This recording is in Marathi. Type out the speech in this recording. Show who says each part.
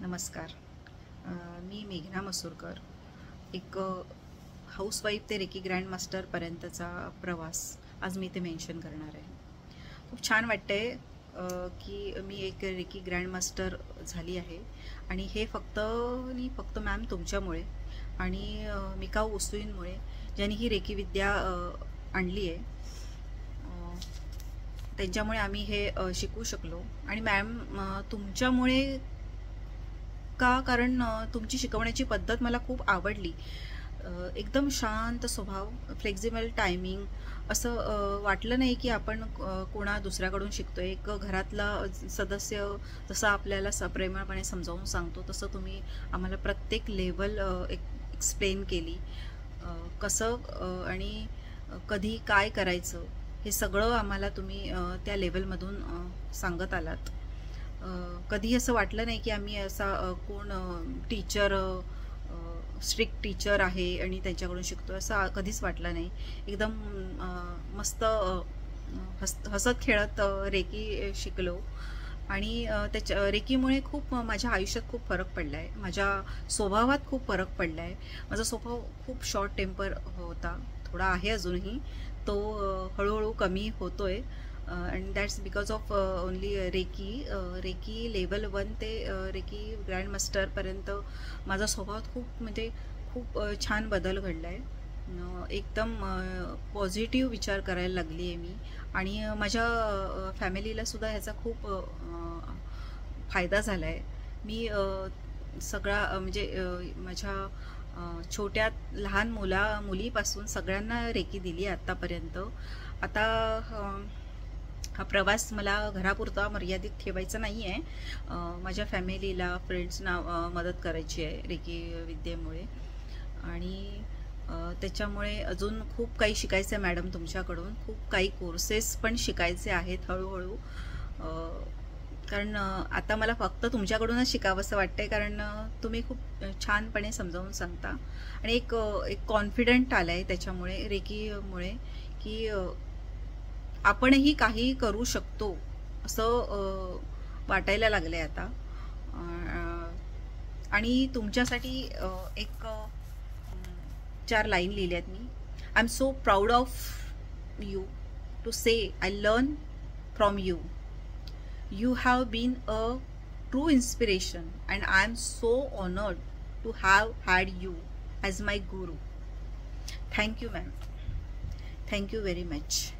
Speaker 1: नमस्कार. मी मेघना मसूरकर. एक हाऊसवाईफ ते रेकी ग्रँड मास्टरपर्यंतचा प्रवास आज मी इथे मेन्शन करणार आहे. खूप छान वाटतंय की मी एक रेकी ग्रँड मास्टर झाली आहे आणि हे फक्त मॅम तुमच्यामुळे आणि मिकाऊ उसूईंमुळे, ज्यांनी ही रेकी विद्या आणली आहे, त्यांच्यामुळे आम्ही हे शिकू शकलो. आणि मॅम तुमच्यामुळे का, कारण तुमची शिकवण्याची पद्धत मला खूप आवडली. एकदम शांत स्वभाव, फ्लेक्झिबल टायमिंग, असं वाटलं नाही की आपण कोणा दुसऱ्याकडून शिकतोय. एक घरातला सदस्य जसा आपल्याला प्रेमळपणे समजावून सांगतो तसं तुम्ही आम्हाला प्रत्येक लेवल एक्सप्लेन केली. कसं आणि कधी काय करायचं हे सगळं आम्हाला तुम्ही त्या लेवलमधून सांगत आलात. कधी असं वाटलं नाही की आम्ही असा कोण टीचर, स्ट्रिक्ट टीचर आहे आणि त्यांच्याकडून शिकतो, असं कधीच वाटलं नाही. एकदम मस्त हसत खेळत रेकी शिकलो आणि रेकीमुळे खूप माझ्या आयुष्यात खूप फरक पडला आहे. माझ्या स्वभावात खूप फरक पडला आहे. माझा स्वभाव खूप शॉर्ट टेम्पर होता, थोडा आहे अजूनही. तो हळूहळू कमी होतोय and that's because of only reiki level 1 ते रेकी ग्रँड मास्टरपर्यंत माझा स्वभावात खूप छान बदल घडला आहे. एकदम पॉझिटिव्ह विचार करायला लागली आहे मी आणि माझ्या फॅमिलीला सुद्धा ह्याचा खूप फायदा झाला आहे. मी सगळा म्हणजे माझ्या छोट्या लहान मुलीपासून सगळ्यांना रेकी दिली आहे आत्तापर्यंत. आता हा प्रवास मला घरापुरता मर्यादित ठेवायचा नाही आहे. माझ्या फॅमिलीला, फ्रेंड्सना मदत करायची आहे रेकी विद्येमुळे आणि त्याच्यामुळे अजून खूप काही शिकायचं आहे मॅडम तुमच्याकडून. खूप काही कोर्सेस पण शिकायचे आहेत हळूहळू. कारण आता मला फक्त तुमच्याकडूनच शिकावंसं वाटतंय, कारण तुम्ही खूप छानपणे समजावून सांगता आणि एक कॉन्फिडंट आला आहे त्याच्यामुळे, रेकीमुळे, की आपणही काही करू शकतो असं वाटायला लागलंय आता. आणि तुमच्यासाठी एक 4 लाईन लिहिल्यात मी. I am so proud of you to say I learn from you. You have been a true inspiration and I am so honoured to have had you as my guru. Thank you ma'am. Thank you very much.